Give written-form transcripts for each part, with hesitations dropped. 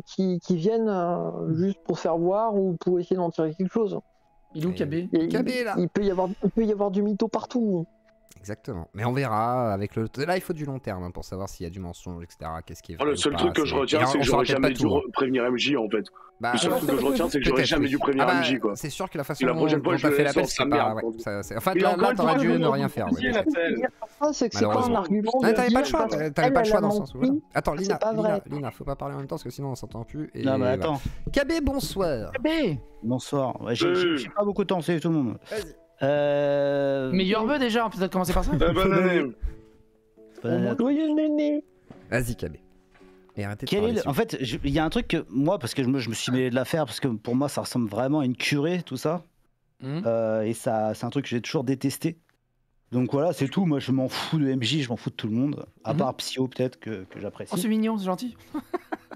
qui viennent juste pour faire voir ou pour essayer d'en tirer quelque chose. Il est où KB? KB là. Il peut y avoir du mytho partout. Exactement. Mais on verra avec le. Là, il faut du long terme hein, pour savoir s'il y a du mensonge, etc. Qu'est-ce qui est vrai. Le seul truc que je retiens, c'est que j'aurais jamais dû prévenir MJ en fait. Bah, le seul truc que je retiens, c'est que j'aurais jamais dû prévenir MJ quoi. C'est sûr que la façon la prochaine fois, dont t'as fait l'appel, c'est pas. Enfin, là, t'aurais dû ne rien faire. C'est que c'est pas un argument. Non, t'avais pas le choix. T'avais pas le choix dans ce sens. Attends, Lina, faut pas parler en même temps parce que sinon on s'entend plus. Non, mais attends. KB, bonsoir. KB. Bonsoir. J'ai pas beaucoup de temps, c'est tout le monde. Vas-y. Meilleur vœu déjà, on peut peut-être commencer par ça. Bonne année. Joyeux néné. Vas-y, KB. Et arrêtez de parler. En fait, il y a un truc que moi, parce que je me suis mêlé de l'affaire, parce que pour moi, ça ressemble vraiment à une curée, tout ça. Et ça, c'est un truc que j'ai toujours détesté. Donc voilà, c'est tout. Moi, je m'en fous de MJ, je m'en fous de tout le monde. À part Psyo, peut-être, que j'apprécie. Oh, c'est mignon, c'est gentil.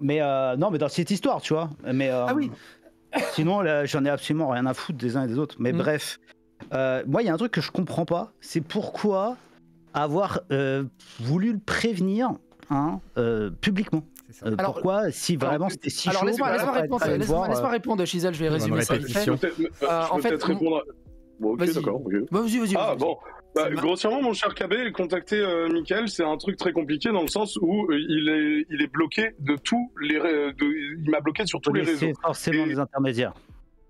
Mais non, mais dans cette histoire, tu vois. Mais, ah oui. Sinon, là, j'en ai absolument rien à foutre des uns et des autres. Mais bref. Moi, il y a un truc que je comprends pas, c'est pourquoi avoir voulu le prévenir publiquement. Alors, pourquoi, si vraiment c'était si chaud. Laisse-moi répondre, Chizel, je vais résumer ça. En fait, répondre. Bon, ok, d'accord. Vas-y. Ah bon. Grossièrement, mon cher KB, contacter Mickaël, c'est un truc très compliqué dans le sens où il est bloqué de tous les. Il m'a bloqué sur tous les réseaux. C'est forcément des intermédiaires.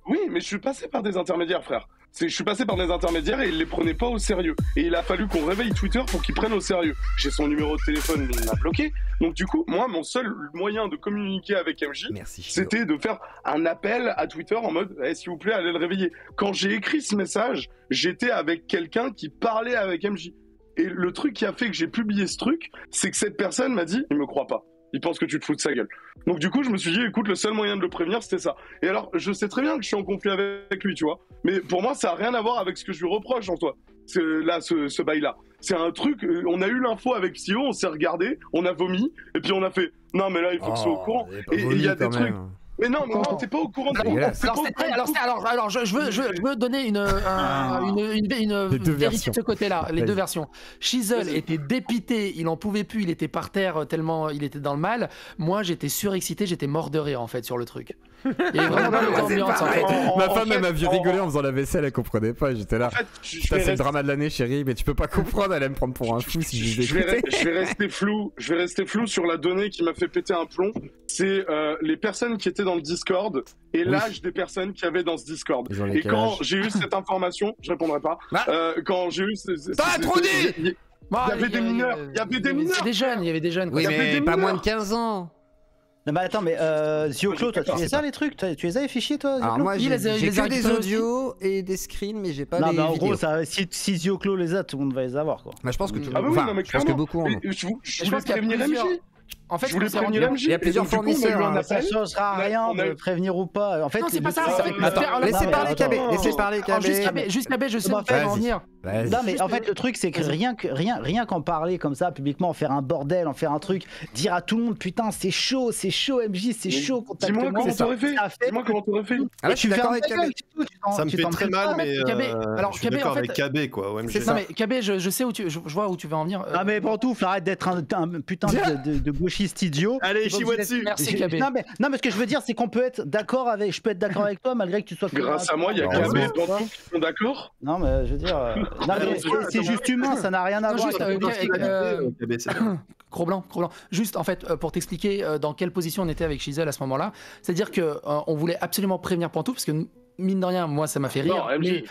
Oui, mais je suis passé par des intermédiaires, frère. Je suis passé par des intermédiaires et ils les prenaient pas au sérieux. Et il a fallu qu'on réveille Twitter pour qu'ils prennent au sérieux. J'ai son numéro de téléphone, il m'a bloqué. Donc du coup, moi, mon seul moyen de communiquer avec MJ, c'était de faire un appel à Twitter en mode s'il vous plaît, allez le réveiller. Quand j'ai écrit ce message, j'étais avec quelqu'un qui parlait avec MJ. Et le truc qui a fait que j'ai publié ce truc, c'est que cette personne m'a dit, il me croit pas. Il pense que tu te fous de sa gueule. Donc du coup, je me suis dit, écoute, le seul moyen de le prévenir, c'était ça. Et alors, je sais très bien que je suis en conflit avec lui, tu vois. Mais pour moi, ça n'a rien à voir avec ce que je lui reproche en toi. Là, ce bail-là. C'est un truc, on a eu l'info avec Psyo, on s'est regardé, on a vomi, et puis on a fait, non mais là, il faut que ce soit au courant. Et il y a des trucs... Mais non, t'es pas au courant de Alors, je veux donner une vérité de ce côté-là, les deux versions. Shizel était dépité, il en pouvait plus, il était par terre tellement il était dans le mal. Moi, j'étais surexcité, j'étais mort de rire en fait sur le truc. Et vraiment l'ambiance en fait. Ma femme elle m'a vu rigoler en faisant la vaisselle, elle comprenait pas, j'étais là. C'est le drama de l'année, chérie, mais tu peux pas comprendre, elle allait me prendre pour un fou si je vais rester flou sur la donnée qui m'a fait péter un plomb. C'est les personnes qui étaient dans le Discord et l'âge des personnes qui avaient dans ce Discord. Et quand j'ai eu cette information, je répondrai pas. Quand j'ai eu t'as trop dit. Il y avait des mineurs. Il y avait des jeunes. Oui, mais pas moins de 15 ans. Non mais attends, mais Zioclo, toi tu les as les trucs, tu les as les fichiers toi? Alors moi j'ai que des audios et des screens, mais j'ai pas les vidéos. Non mais en gros, si Zioclo les a, tout le monde va les avoir quoi. Bah je pense que tout le monde. Enfin, je pense que beaucoup en ont. Je pense qu'il y a plusieurs. En fait, je voulais prévenir MJ. Il y a plusieurs fournisseurs. Ça ne changera rien de prévenir ou pas. En fait, non, c'est pas ça. Laissez parler KB. Juste KB, je sais où tu vas en venir. Non, mais en fait, le truc, c'est que rien qu'en parler comme ça, publiquement, en faire un bordel, en faire un truc, dire à tout le monde, putain, c'est chaud, MJ, c'est chaud. Dis-moi comment t'aurais fait. Dis-moi comment t'aurais fait. Ah là, je suis d'accord avec KB. Ça me fait très mal, mais je suis d'accord avec KB, quoi. Non, mais KB, je sais où je vois où tu vas en venir. Ah, mais pantoufle, arrête d'être un putain de gauchiste idiot. Allez, chie-moi dessus. Merci KB. Non, mais ce que je veux dire, c'est qu'on peut être d'accord avec. Je peux être d'accord avec toi malgré que tu sois. Grâce à moi, il y a KB et Pantoufle qui sont d'accord. Non, mais je veux dire. C'est juste humain, ça n'a rien à voir avec Cro-Blanc. Juste en fait pour t'expliquer dans quelle position on était avec Shizel à ce moment-là, c'est-à-dire que on voulait absolument prévenir Pantoufle parce que mine de rien, moi ça m'a fait rire. Non, MJ,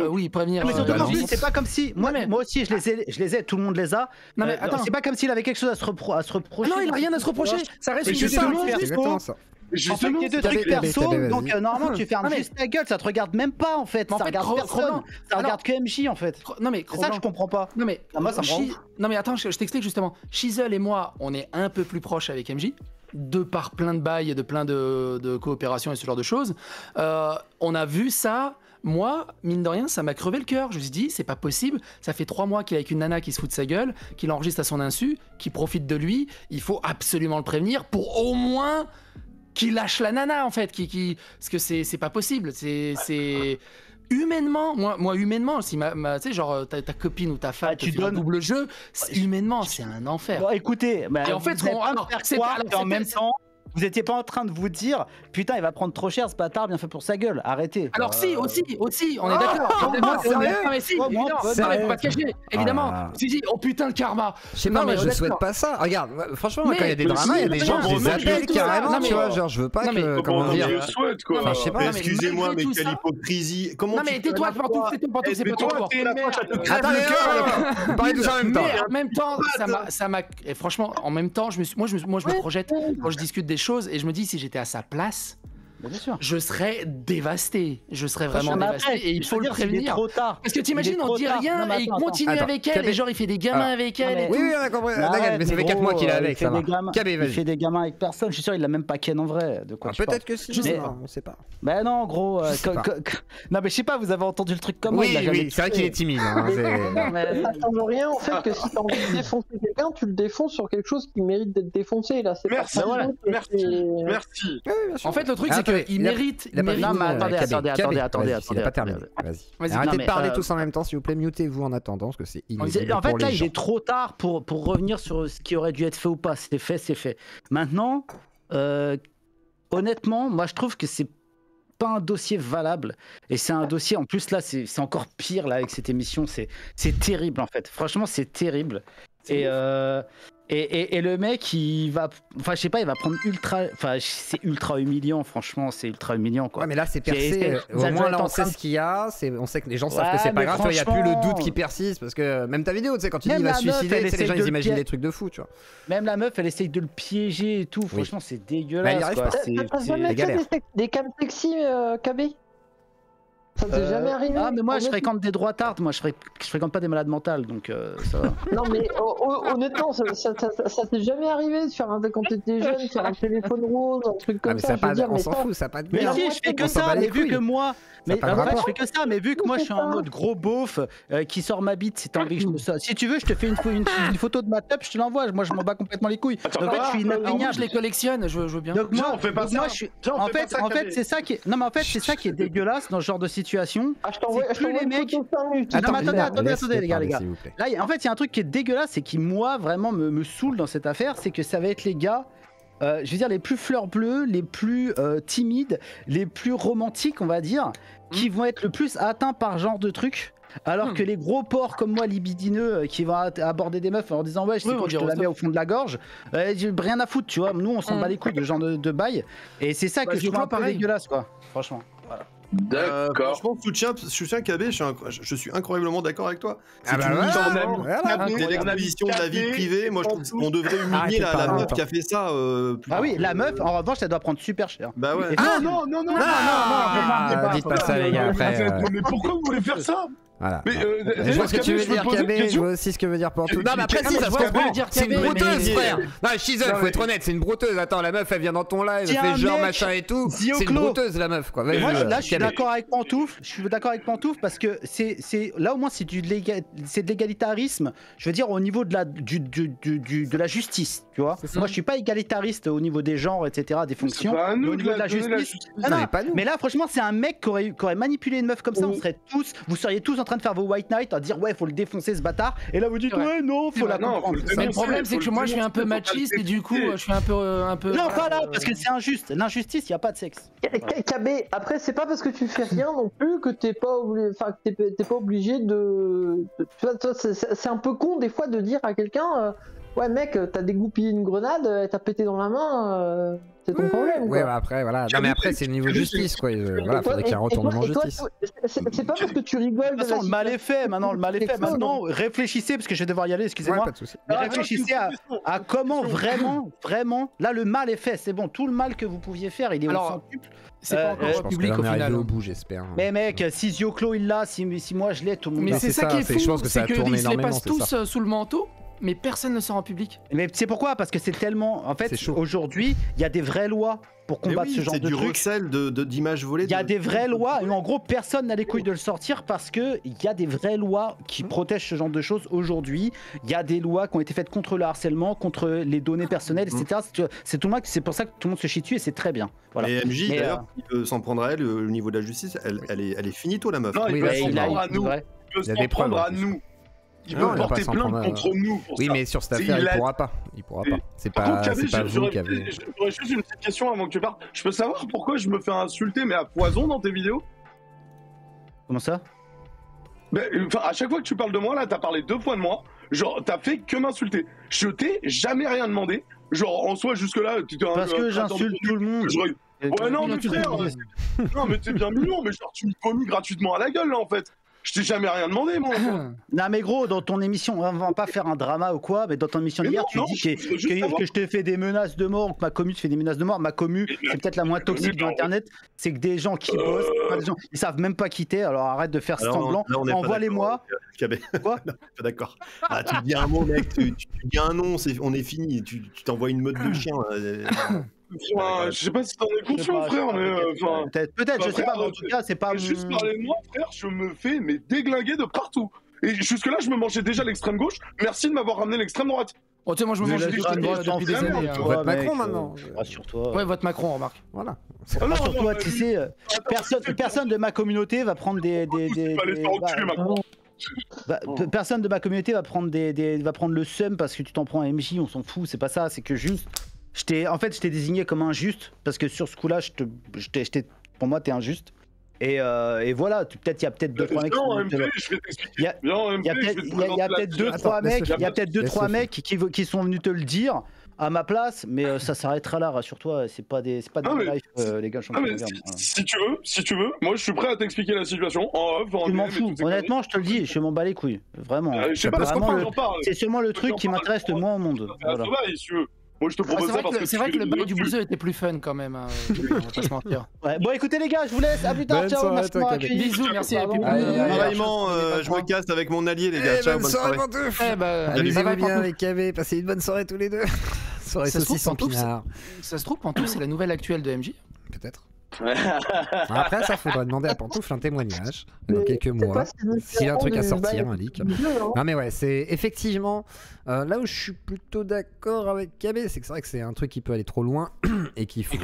oui, prévenir. Mais surtout, c'est pas comme si moi aussi je les ai, tout le monde les a. Non mais attends, c'est pas comme s'il avait quelque chose à se reprocher. Non, il a rien à se reprocher. Ça reste une exactement ça. Justement, il y a deux trucs perso, donc normalement tu fermes juste ta gueule, ça te regarde même pas en fait, ça regarde personne, ça regarde que MJ en fait. Non mais c'est ça que je comprends pas. Non mais moi ça me rend. Non mais attends, je t'explique justement. Shizel et moi, on est un peu plus proches avec MJ, de par plein de bails, de plein de coopérations et ce genre de choses. On a vu ça. Moi, mine de rien, ça m'a crevé le cœur. Je me suis dit, c'est pas possible. Ça fait 3 mois qu'il est avec une nana qui se fout de sa gueule, qui l'enregistre à son insu, qui profite de lui. Il faut absolument le prévenir pour au moins qu'il lâche la nana en fait. Parce que c'est pas possible. C'est humainement, moi humainement, si tu sais genre ta copine ou ta femme tu donnes un double jeu, humainement c'est un enfer. Bon, écoutez, et en fait, en même temps. vous étiez pas en train de vous dire, putain, il va prendre trop cher ce bâtard, bien fait pour sa gueule. Arrêtez. Alors si, aussi, on est d'accord. Mais si, évidemment. Non, mais faut pas te cacher. Évidemment. Si, oh putain, le karma. Je sais pas, moi je souhaite pas ça. Regarde, franchement, quand il y a des dramas, il y a des gens qui les appellent carrément, tu vois, genre je veux pas que. Comment dire? Enfin, je sais pas. Excusez-moi, mais quelle hypocrisie. Non, mais tais-toi, Pantouf, c'est pas ton tour. Attends, vous parlez tous en même temps. Mais en même temps, ça m'a. Franchement, en même temps, moi je me projette quand je discute des choses et je me dis, si j'étais à sa place. Bien sûr. Je serais dévasté. Je serais vraiment dévasté. Et il faut le prévenir. Trop tard. Parce que t'imagines, on dit rien et il continue avec elle. Et genre, il fait des gamins avec elle. Et oui, on a compris. Mais ça fait 4 mois qu'il est avec. Ça va. Il fait des gamins avec personne. Je suis sûr, il l'a même pas ken en vrai. De quoi peut-être que si. On sait pas. Ben non, gros. Non, mais je sais pas, vous avez entendu le truc comme moi. Oui, c'est vrai qu'il est timide. Ça change rien en fait que si t'as envie de défoncer quelqu'un, tu le défonces sur quelque chose qui mérite d'être défoncé. Là, c'est merci. Merci. En fait, le truc, c'est qu'il mérite. Non, mais attendez. Il a pas terminé. Vas-y. Arrêtez de parler tous en même temps, s'il vous plaît. Mutez-vous en attendant, parce que c'est illisible. En fait, là, il est trop tard pour revenir sur ce qui aurait dû être fait ou pas. C'est fait. Maintenant, honnêtement, moi, je trouve que c'est pas un dossier valable. Et c'est un dossier, en plus, là, c'est encore pire là avec cette émission. C'est terrible, en fait. Franchement, c'est terrible. Et le mec, il va, enfin, je sais pas, il va prendre c'est ultra humiliant, franchement, c'est ultra humiliant, quoi. Ouais, mais là, c'est percé. Au moins, là, on sait ce qu'il y a. On sait que les gens savent que c'est pas grave. Il y a plus le doute qui persiste parce que même ta vidéo, tu sais, quand tu dis il va se suicider, les gens ils imaginent des trucs de fou, tu vois. Même la meuf, elle essaye de le piéger et tout. Franchement, c'est dégueulasse. T'as jamais fait des cams sexy, KB? Ça t'est jamais arrivé? Ah, mais moi je fréquente des droitards, moi je fréquente pas des malades mentales, donc ça va. Non, mais honnêtement, ça t'est jamais arrivé de faire quand t'étais jeune, faire un téléphone rose, un truc comme ça? On s'en fout, ça n'a pas de bien. Mais si, je fais que ça, mais vu que moi. Mais en fait, je fais que ça, mais vu que moi je suis en mode gros beauf qui sort ma bite, si t'as envie que je me ça. Si tu veux, je te fais une photo de ma teub, je te l'envoie. Moi je m'en bats complètement les couilles. Donc en fait, je suis inatteignable. Je les collectionne, je veux bien. Donc moi, on fait pas ça. En fait, c'est ça qui est. Non, mais en fait, c'est ça qui est dégueulasse dans ce genre de situation. Je t'envoie les mecs. Attendez, les gars. Là, en fait, il y a un truc qui est dégueulasse et qui, moi, vraiment me saoule dans cette affaire, c'est que ça va être les gars. Je veux dire, les plus fleurs bleues, les plus timides, les plus romantiques, on va dire, qui vont être le plus atteints par ce genre de truc. Alors que les gros porcs comme moi, libidineux, qui vont aborder des meufs en disant ouais, je sais quoi, je te la mets au fond de la gorge, j'ai rien à foutre, tu vois. Nous, on s'en bat les couilles de ce genre de bail. Et c'est ça que je trouve un peu dégueulasse, quoi. Franchement. Voilà. D'accord. Franchement, soutien KB, je suis incroyablement d'accord avec toi. C'est une mise de l'exposition de la vie privée. Moi, je trouve qu'on devrait humilier la meuf qui a fait ça. Ah oui, la meuf, en revanche, elle doit prendre super cher. Bah ouais. Non. Dites pas ça, les gars. Mais pourquoi vous voulez faire ça? Voilà. Je vois ce que tu veux dire, KB, je vois aussi ce que veut dire Pantouf. Non, mais après, si, ça se comprend. C'est une brouteuse, frère. Non, Shizel, faut être honnête, c'est une brouteuse. Attends, la meuf, elle vient dans ton live, elle fait genre machin et tout. C'est une brouteuse, la meuf, quoi. Moi, là, je suis d'accord avec Pantouf. Je suis d'accord avec Pantouf parce que c'est là, au moins, c'est de l'égalitarisme. Je veux dire, au niveau de la justice, tu vois. Moi, je suis pas égalitariste au niveau des genres, etc., des fonctions. Au niveau de la justice. Mais là, franchement, c'est un mec qui aurait manipulé une meuf comme ça. Vous seriez tous en train de faire vos White Knight, à dire ouais, faut le défoncer ce bâtard, et là vous dites ouais, non, faut la comprendre. Mais le problème, c'est que moi je suis un peu machiste et du coup je suis un peu. Non, pas là, parce que c'est injuste. L'injustice, il n'y a pas de sexe. KB, après, c'est pas parce que tu fais rien non plus que t'es pas obligé de. Tu vois, c'est un peu con des fois de dire à quelqu'un ouais, mec, t'as dégoupillé une grenade, t'as pété dans la main. C'est ton problème. Ouais, bah après, voilà. Non, mais après, c'est le niveau justice, quoi. Voilà, faudrait qu'il y ait un retournement en justice. C'est pas parce que tu rigoles. De toute façon, le mal est fait. Maintenant, réfléchissez, parce que je vais devoir y aller, excusez-moi. Pas de soucis. Réfléchissez à comment vraiment, là, le mal est fait. C'est bon, tout le mal que vous pouviez faire, il est au centuple. C'est pas encore public au final. Au bout, j'espère. Mais mec, si Zioclo il l'a, si moi je l'ai, tout le monde. Mais c'est ça qui est fou, je pense que ça a tourné qu'ils les énormément. passent tous sous le manteau. Mais personne ne sort en public. Mais c'est pourquoi? Parce que c'est tellement. En fait, aujourd'hui, il y a des vraies lois pour combattre ce genre de trucs. C'est du recel d'images volées. Il y a des vraies lois. Et en gros, personne n'a les couilles de le sortir parce que il y a des vraies lois qui protègent ce genre de choses aujourd'hui. Il y a des lois qui ont été faites contre le harcèlement, contre les données personnelles, etc. C'est tout le monde. C'est pour ça que tout le monde se chie dessus et c'est très bien. Voilà. Et MJ, d'ailleurs, s'en prendre à elle au niveau de la justice, elle est finito, la meuf. Non, il va s'en prendre à nous. Il va s'en prendre à nous. il peut porter plainte contre nous. Oui, mais sur cette affaire, il pourra pas. Il pourra pas. C'est pas vous qui avez. J'aurais juste une petite question avant que tu partes. Je peux savoir pourquoi je me fais insulter, mais à poison dans tes vidéos? Comment ça? À chaque fois que tu parles de moi, là, t'as parlé 2 fois de moi. Genre, t'as fait que m'insulter. Je t'ai jamais rien demandé. Genre, en soi, jusque-là, tu t'es parce que j'insulte tout le monde. Ouais, non, mais frère. Non, mais t'es bien mignon, mais genre, tu me vomis gratuitement à la gueule, là, en fait. Je t'ai jamais rien demandé, moi. Non, mais gros, dans ton émission, on va pas faire un drama ou quoi, mais dans ton émission d'hier, tu dis que je te fais des menaces de mort, que ma commu te fait des menaces de mort. Ma commu, c'est peut-être la moins toxique de Internet. C'est que des gens qui bossent, des gens, ils savent même pas quitter, alors arrête de faire semblant. Envoie-les-moi. Quoi? Pas d'accord. Ah, tu dis un mot, mec, tu dis un nom, on est fini. Tu t'envoies une meute de chiens. Je sais pas si t'en es conscient, frère, mais. Peut-être, je sais pas, mais en tout cas, c'est pas. Juste parler de moi, frère, je me fais déglinguer de partout. Et jusque-là, je me mangeais déjà l'extrême gauche. Merci de m'avoir ramené l'extrême droite. Oh, tu sais, moi je me mange l'extrême droite depuis des années. Vote Macron maintenant. Rassure-toi. Ouais, vote Macron, remarque. Voilà. Rassure-toi, tu sais, personne de ma communauté va prendre personne de ma communauté va prendre le seum parce que tu t'en prends à MJ, on s'en fout, c'est pas ça, c'est que juste. Je t'ai désigné comme injuste parce que sur ce coup-là, pour moi, t'es injuste. Et voilà, peut-être il y a peut-être 2-3 mecs. Il y a peut-être 2-3 mecs qui sont venus te le dire à ma place, mais ça s'arrêtera là, rassure-toi. C'est pas des lives, les gars. Si tu veux, moi je suis prêt à t'expliquer la situation en off. Je m'en fous. Honnêtement, je te le dis, je m'en bats les couilles. Vraiment. Je sais pas comment j'en parle. C'est seulement le truc qui m'intéresse le moins au monde. Moi, je te propose ça parce que c'est vrai que le bail du bouseux était plus fun quand même. On va pas se mentir. Ouais, bon, écoutez les gars, je vous laisse. À plus tard. Ciao. Merci pour l'accueil. Bisous, merci. Pareillement, je me casse avec mon allié, les gars. Ciao, bonne soirée. Amusez-vous bien avec KB. Passez une bonne soirée tous les deux. Soirée saucisse en pinard. Ça se trouve, Pantouf, c'est la nouvelle actuelle de MJ. Peut-être. Après, ça faudra demander à Pantoufle un témoignage dans quelques mois. S'il y a un truc à sortir, un leak. Non, mais ouais, c'est effectivement là où je suis plutôt d'accord avec KB, c'est que c'est vrai que c'est un truc qui peut aller trop loin et qu'il faut.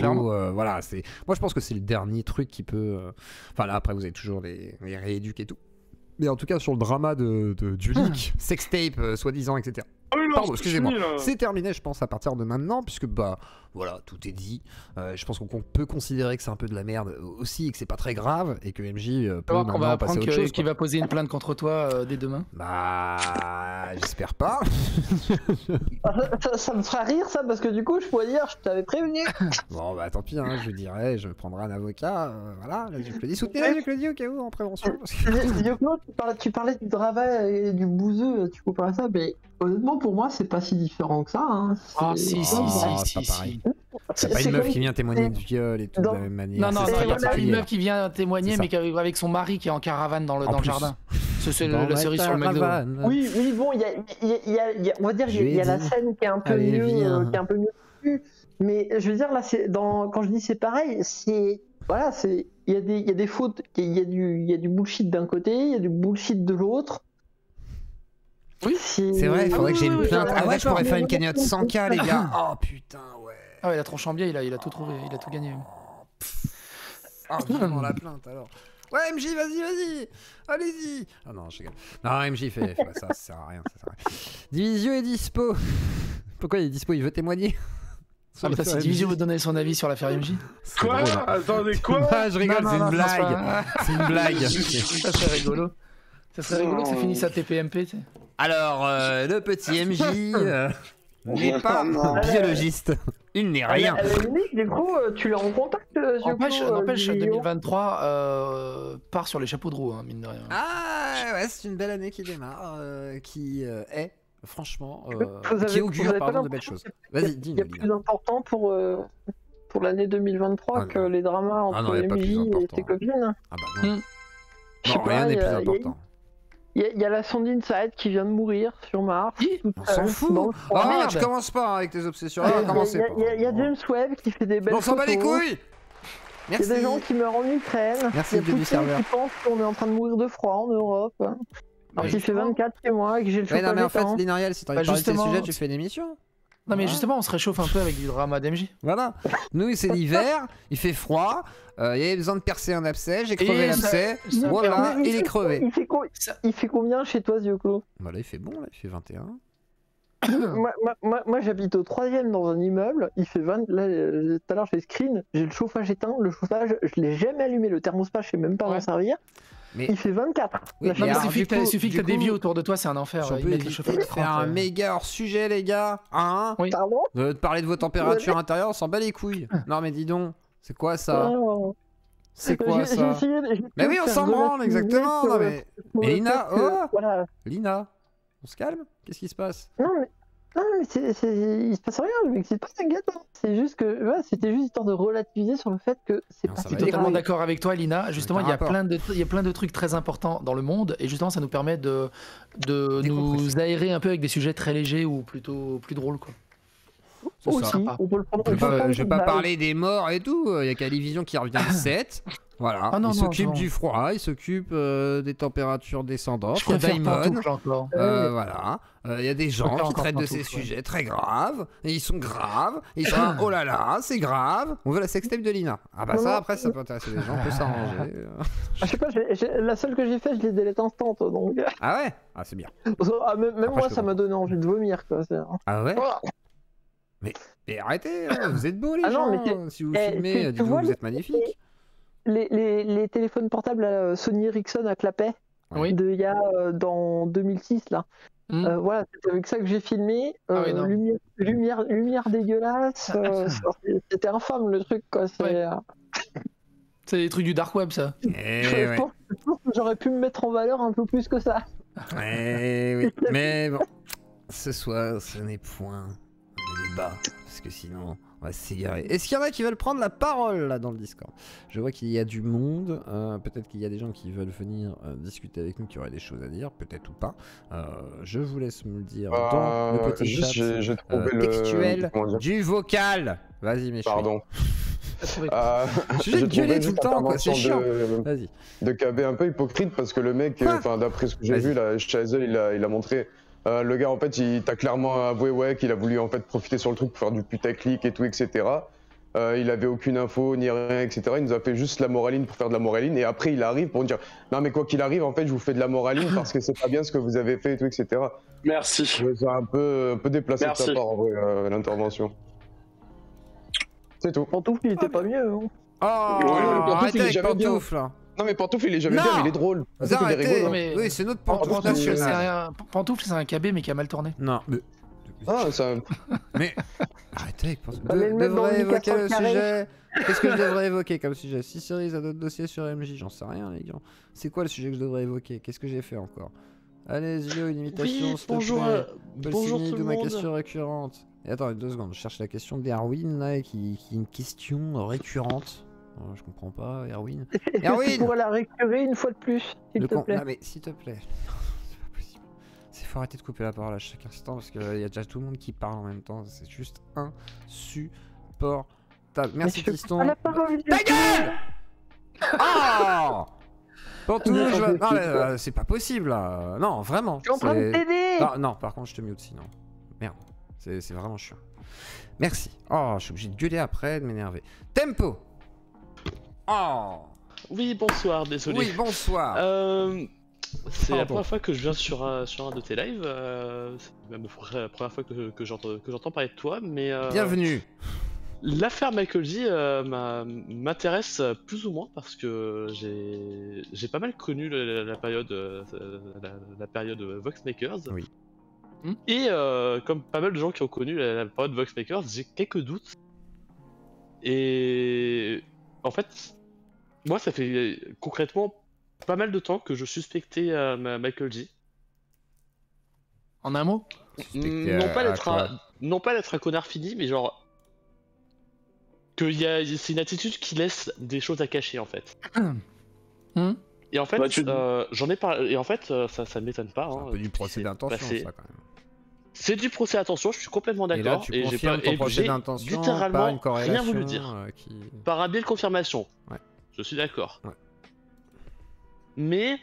Voilà, c'est. Moi, je pense que c'est le dernier truc qui peut. Enfin, là, après, vous avez toujours les rééduques et tout. Mais en tout cas, sur le drama du leak, sextape, soi-disant, etc. Pardon, excusez-moi. C'est terminé, je pense, à partir de maintenant, puisque voilà, tout est dit. Je pense qu'on peut considérer que c'est un peu de la merde aussi et que c'est pas très grave et que MJ peut maintenant passer à autre chose. Qui va poser une plainte contre toi dès demain. J'espère pas. Ça me fera rire ça parce que du coup je pourrais dire je t'avais prévenu. Bon tant pis, hein, je dirais, je prendrai un avocat. Voilà, je te dis soutenez je te dis au cas où en prévention. Tu parlais du drama et du bouseux, tu comparais ça, mais honnêtement pour moi c'est pas si différent que ça. Hein. Si. C'est pas pareil. C'est pas une meuf qui vient témoigner de viol et tout de la même manière. Non, c'est pas une meuf qui vient témoigner, mais avec son mari qui est en caravane dans le jardin. C'est la série sur le McDo. Oui, bon, on va dire qu'il y a la scène qui est un peu mieux, mais je veux dire là, quand je dis c'est pareil, il y a des fautes, il y a du bullshit d'un côté, il y a du bullshit de l'autre. Oui, c'est vrai, il faudrait que j'ai une plainte. Ah ouais, je pourrais faire une cagnotte 100K, les gars. Oh putain, ouais. Ah ouais, il a trop chambié, il a tout trouvé, il a tout gagné. Vivement la plainte alors. Ouais, MJ, vas-y, allez-y. Ah non, je rigole. Non, MJ fait ça sert à rien, Divisio est dispo. Pourquoi il est dispo? Il veut témoigner? Si Divisio veut donner son avis sur l'affaire MJ. Quoi? Attendez, quoi? Je rigole, c'est une blague. C'est une blague. Ça serait rigolo. Ça serait rigolo que ça finisse à TPMP, tu sais. Alors, le petit MJ n'est pas biologiste. Il n'est rien. Du coup, tu l'as en contact. N'empêche, 2023 part sur les chapeaux de roue, hein, mine de rien. Ah ouais, c'est une belle année qui démarre, qui est, franchement, qui augure de belles choses. Vas-y, dis-nous. Il y a plus important pour l'année 2023 que les dramas entre MJ et tes copines. Ah bah non. Non, rien n'est plus important. Il y a la Sandine Saed qui vient de mourir sur Mars. On s'en fout. Ah merde, je commence pas avec tes obsessions. Il y a James Webb qui fait des belles photos. On s'en bat les couilles. Merci. Il y a des gens qui meurent en Ukraine. Merci, il y a Poutine qui pense qu'on est en train de mourir de froid en Europe. Alors qu'il fait 24 chez moi et que j'ai le chocolat. Non mais en fait, Linariel, si t'as envie de parler de ces sujets, tu fais une émission. Non mais justement, on se réchauffe un peu avec du drama d'MJ. Voilà. Nous, c'est l'hiver, il fait froid, il y avait besoin de percer un abcès, j'ai crevé l'abcès, voilà, il est crevé. Il fait combien chez toi, Zioclo? Bah là, il fait bon, là, il fait 21. Moi j'habite au 3ème dans un immeuble, il fait 20. Là, tout à l'heure j'ai screen, j'ai le chauffage éteint, le chauffage je l'ai jamais allumé, le thermostat je sais même pas m'en servir. Mais... Il fait 24. Oui, il suffit que tu aies des vies autour de toi, c'est un enfer. On peut faire un méga hors sujet, les gars. Hein? Oui. Pardon? De parler de vos températures intérieures, on s'en bat les couilles. Non, mais dis donc, c'est quoi ça? C'est quoi ça? Mais oui, on s'en branle, exactement. Non, mais Lina, voilà. Lina, on se calme? Qu'est-ce qui se passe? Non, mais il se passe rien, je m'excite pas, t'inquiète. C'est juste que c'était juste histoire de relativiser sur le fait que c'est pas. Je suis totalement d'accord avec toi, Lina. Justement, il y a plein de trucs très importants dans le monde et justement, ça nous permet de nous aérer un peu avec des sujets très légers ou plutôt plus drôles, quoi. Aussi, je vais pas parler des morts et tout. Il y a Calivision qui revient le 7. Voilà, il s'occupe du froid, il s'occupe des températures descendantes. Je préfère Daimon, voilà. Il y a des gens qui traitent de ces sujets très graves. Et ils sont graves. Ils sont oh là là, c'est grave. On veut la sextape de Lina. Ah bah ça, après, ça peut intéresser les gens, on peut s'arranger. Je sais pas, la seule que j'ai faite, je l'ai délète instant. Donc... Ah ouais? Ah, c'est bien. Même moi, ça m'a donné envie de vomir, quoi. Ah ouais? Mais arrêtez, vous êtes beaux les gens. Non, si vous filmez, dites-vous que vous êtes magnifiques. Les téléphones portables Sony Ericsson à clapet il y a dans 2006 là. Voilà, c'est avec ça que j'ai filmé. Lumière dégueulasse. C'était infâme le truc, quoi. C'est des trucs du dark web, ça. Je pense que j'aurais pu me mettre en valeur un peu plus que ça. Oui. Mais bon, ce soir, ce n'est point le débat, parce que sinon, on va s'égarer. Est-ce qu'il y en a qui veulent prendre la parole là dans le Discord? Je vois qu'il y a du monde. Peut-être qu'il y a des gens qui veulent venir discuter avec nous, qui auraient des choses à dire, peut-être ou pas. Je vous laisse me le dire dans le petit chat textuel du vocal. Vas-y, mes Pardon. J'ai gueulé tout le temps, quoi. C'est chiant. Vas-y. De KB un peu hypocrite parce que le mec, d'après ce que j'ai vu là, Chazel, il a montré. Le gars en fait il t'a clairement avoué qu'il a voulu en fait profiter sur le truc pour faire du putaclic et tout, etc. Il avait aucune info ni rien, etc. Il nous a fait juste la moraline pour faire de la moraline et après il arrive pour dire non mais quoi qu'il arrive en fait je vous fais de la moraline parce que c'est pas bien ce que vous avez fait et tout, etc. Merci. C'est un peu déplacé de ta part en vrai l'intervention. C'est tout. Pantoufle il était pas mieux. Hein. Oh, arrêtez avec Pantoufle. Non mais Pantoufle il est jamais bien, mais il est drôle. Oui, c'est notre Pantoufle national. Pantoufle c'est un KB mais qui a mal tourné. Non. Ça... Mais arrêtez avec Pantoufle. Devrais évoquer le sujet. Qu'est-ce que je devrais évoquer comme sujet? 6 séries à d'autres dossiers sur MJ, j'en sais rien les gars. C'est quoi le sujet que je devrais évoquer? Qu'est-ce que j'ai fait encore? Allez Zio, une imitation. Oui, bonjour tout le monde. Ma question récurrente. Et attends 2 secondes, je cherche la question d'Erwin là qui est une question récurrente. Je comprends pas, Erwin. Erwin, tu pourrais la récurer une fois de plus, s'il te plaît. Ah mais s'il te plaît. C'est pas possible. Il faut arrêter de couper la parole à chaque instant parce qu'il y a déjà tout le monde qui parle en même temps. C'est juste insupportable. Merci Piston. Ta gueule! Oh! Pantoufle, non, c'est pas possible là. Non, vraiment. Je suis en train de t'aider. Non, par contre, je te mute sinon. Merde. C'est vraiment chiant. Merci. Oh, je suis obligé de gueuler après, de m'énerver. Tempo! Oh! Oui, bonsoir, désolé. Oui, bonsoir. C'est la première fois que je viens sur un de tes lives. C'est même la première fois que j'entends parler de toi, mais... Bienvenue. L'affaire Michael J m'intéresse plus ou moins parce que j'ai pas mal connu la période Voxmakers. Oui. Et comme pas mal de gens qui ont connu la période Voxmakers, j'ai quelques doutes. Et en fait, moi ça fait concrètement pas mal de temps que je suspectais Michael J. En un mot? Non pas d'être un connard fini, mais genre c'est une attitude qui laisse des choses à cacher en fait. Et en fait, j'en ai parlé. Et en fait, ça ne m'étonne pas. C'est un peu du procès d'intention, ça quand même. C'est du procès d'intention, je suis complètement d'accord. Et j'ai littéralement rien voulu dire. Par un biais de confirmation. Ouais. Je suis d'accord. Ouais. Mais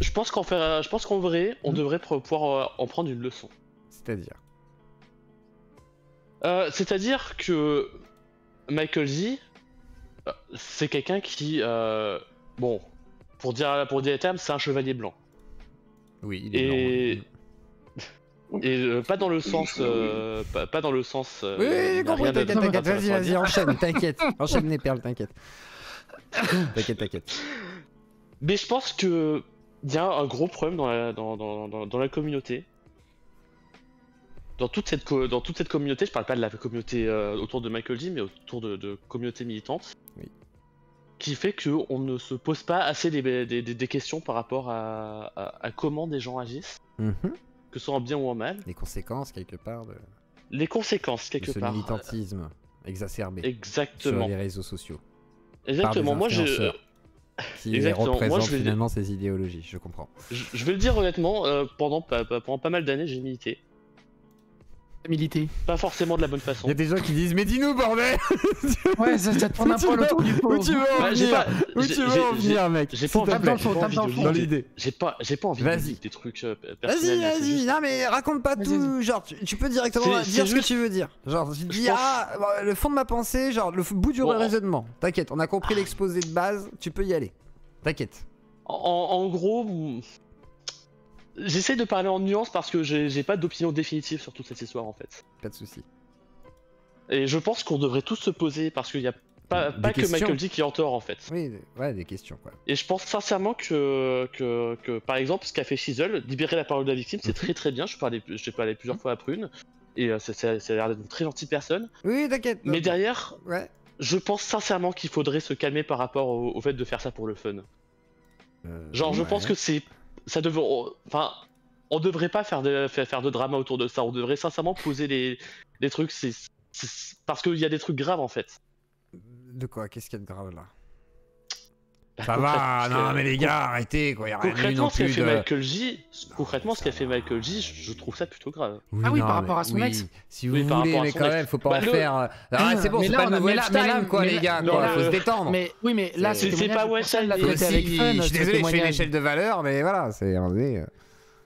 je pense qu'en vrai, on devrait pouvoir en prendre une leçon. C'est-à-dire C'est-à-dire que Michael J, c'est quelqu'un qui, bon, pour dire les termes, c'est un chevalier blanc. Oui, il est blanc. Et pas dans le sens, pas dans le sens. Oui, j'ai compris. T'inquiète. Vas-y, enchaîne. T'inquiète. Enchaîne les perles, t'inquiète. T'inquiète. Mais je pense que il y a un gros problème dans la communauté. Dans toute cette communauté, je parle pas de la communauté autour de Michael J, mais autour de communautés militantes. Oui. Qui fait qu'on ne se pose pas assez des questions par rapport à comment des gens agissent. Que ce soit en bien ou en mal. Les conséquences, quelque part. Les conséquences, quelque part. Ce militantisme exacerbé. Exactement. Sur les réseaux sociaux. Exactement. Moi, qui représentent finalement ces idéologies, je comprends. Je vais le dire honnêtement, pendant pas mal d'années, j'ai milité. Militer. Pas forcément de la bonne façon. Il y a des gens qui disent mais dis-nous bordel. Ouais, ça te prend un peu autour du pot. Où tu veux en venir mec? J'ai pas envie dans l'idée. J'ai pas envie de dire des trucs personnels. Vas-y, non mais raconte pas tout, genre tu peux directement dire ce que tu veux dire. Genre tu dis le fond de ma pensée, genre le bout du raisonnement. T'inquiète, on a compris l'exposé de base, tu peux y aller. T'inquiète. En gros, j'essaie de parler en nuance parce que j'ai pas d'opinion définitive sur toute cette histoire en fait. Pas de soucis. Et je pense qu'on devrait tous se poser parce qu'il y a pas que Michael J qui est en tort en fait. Oui, ouais, des questions quoi. Et je pense sincèrement que par exemple ce qu'a fait Shizzle, libérer la parole de la victime, c'est très bien. J'ai parlé plusieurs fois à Prune et ça a l'air d'être une très gentille personne. Oui, t'inquiète. Mais derrière, je pense sincèrement qu'il faudrait se calmer par rapport au fait de faire ça pour le fun. Genre, je pense que ça devrait, enfin, on devrait pas faire de drama autour de ça. On devrait sincèrement poser des trucs. Parce qu'il y a des trucs graves en fait. De quoi? Qu'est-ce qu'il y a de grave là? Ça va, non mais les gars, arrêtez quoi. Concrètement, ce qu'a fait Michael J, je trouve ça plutôt grave. Oui, par rapport à son ex. Si vous voulez, mais quand même, faut pas en faire. C'est bon, c'est pas le nouvel time quoi, les gars. Faut se détendre. Mais oui, mais là, c'est pas Westside l'a traité avec fun. Je suis désolé, je fais une échelle de valeur, mais voilà, c'est.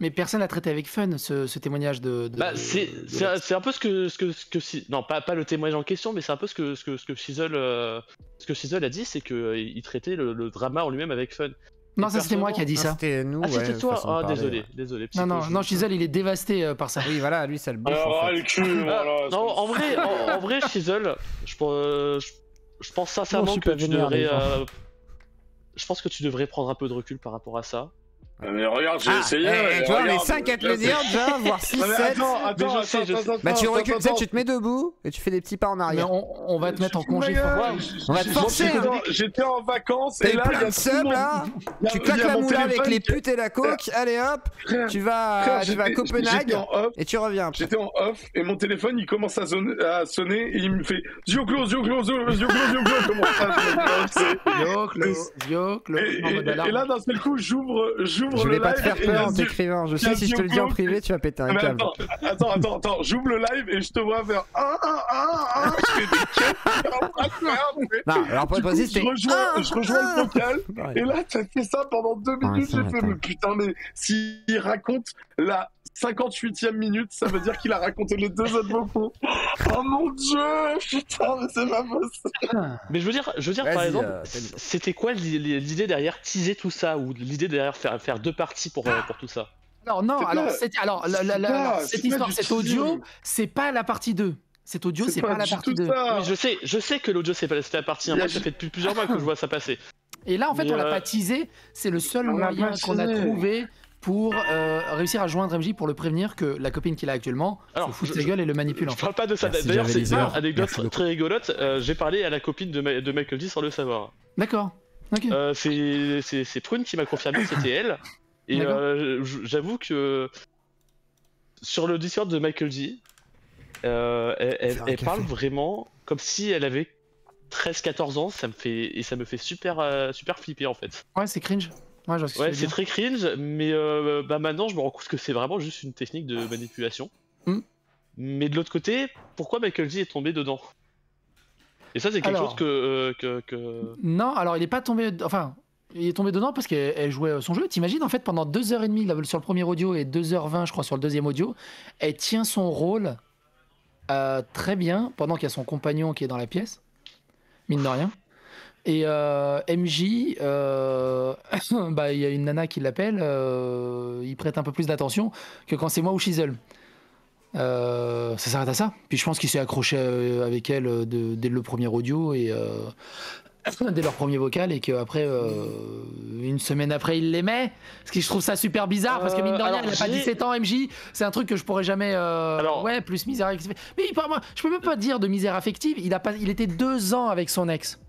Mais personne l'a traité avec fun, ce témoignage de... Bah, c'est un peu ce que non, pas le témoignage en question, mais c'est un peu ce que Shizzle a dit, c'est qu'il traitait le drama en lui-même avec fun. Non, ça c'était moi qui a dit ça. C'était nous. C'était toi. Ah, désolé. Non, Shizzle il est dévasté par ça. Oui, voilà, lui ça le bouffe. Le cul, voilà. Non, en vrai, Shizzle, je pense sincèrement que tu devrais. Je pense que tu devrais prendre un peu de recul par rapport à ça. Mais regarde, j'ai essayé. Tu vois, on est 5 à te le dire déjà, voire 6, 7. Attends. Bah, tu recules, tu te mets debout et tu fais des petits pas en arrière. Mais on va te mettre en congé. On va te forcer. J'étais en vacances et là, il y a seum là. Tu claques la moula avec les putes et la coke. Allez hop, tu vas à Copenhague et tu reviens. J'étais en off et mon téléphone il commence à sonner et il me fait Zioclo. Comment ça? Zioclo. Et là d'un seul coup j'ouvre je vais pas te faire peur en t'écrivant. Je sais si je te le dis en privé, tu vas péter un câble. Attends. J'ouvre le live et je te vois faire je fais des non, alors pour être précis, c'était je rejoins le vocal. Et là, t'as fait ça pendant 2 minutes. J'ai fait, mais putain, mais s'il raconte la 58e minute, ça veut dire qu'il a raconté les 2 autres vocaux. Oh mon dieu, putain, mais c'est pas possible. Mais je veux dire par exemple, c'était quoi l'idée derrière teaser tout ça, ou l'idée derrière faire 2 parties pour tout ça? Non, alors cette histoire, cet audio, c'est pas la partie 2. Cet audio, c'est pas la partie 2. Oui, je sais que l'audio, c'est la partie 1. Moi, ça fait depuis plusieurs mois que je vois ça passer. Et là, en fait, on l'a pas teasé. C'est le seul moyen qu'on a trouvé pour réussir à joindre MJ pour le prévenir que la copine qu'il a actuellement se fout de sa gueule et le manipule. Je parle pas de ça. D'ailleurs, c'est une anecdote très rigolote. J'ai parlé à la copine de Michael J sans le savoir. D'accord. C'est Prune qui m'a confirmé que c'était elle. Et j'avoue que sur le Discord de Michael J, elle parle vraiment comme si elle avait 13-14 ans. Ça me fait super flipper en fait. Ouais, c'est cringe. Ouais, c'est très cringe, mais maintenant je me rends compte que c'est vraiment juste une technique de manipulation. Mais de l'autre côté, pourquoi Michael J est tombé dedans? Et ça, c'est quelque chose que... Non, alors il est pas tombé... Enfin, il est tombé dedans parce qu'elle jouait son jeu. T'imagines, en fait, pendant 2h30 sur le premier audio et 2h20, je crois, sur le deuxième audio, elle tient son rôle très bien pendant qu'il y a son compagnon qui est dans la pièce, mine de rien. Et MJ, bah, il y a une nana qui l'appelle, il prête un peu plus d'attention que quand c'est moi ou Shizzle. Ça s'arrête à ça. Puis je pense qu'il s'est accroché avec elle dès le premier audio et dès leur premier vocal, et qu'après, une semaine après, il l'aimait. Parce que je trouve ça super bizarre, parce que mine de rien, il a pas 17 ans, MJ. C'est un truc que je pourrais jamais. Ouais, plus misère affective. Mais moi, je peux même pas dire de misère affective. Il était 2 ans avec son ex.